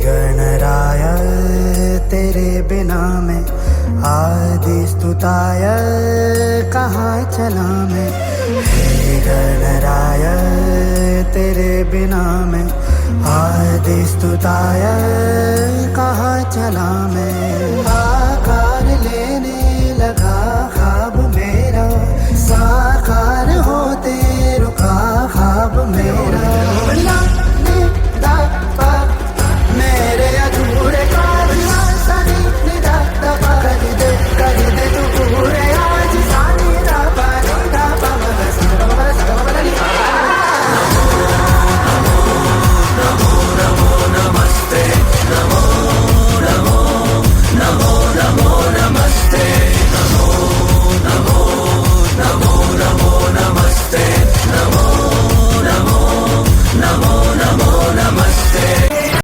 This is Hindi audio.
गणराय तेरे बिना मैं आदि स्तुताय कहाँ चला मैं। हे गणराय तेरे बिना मैं आदि स्तुताय कहाँ चला मैं।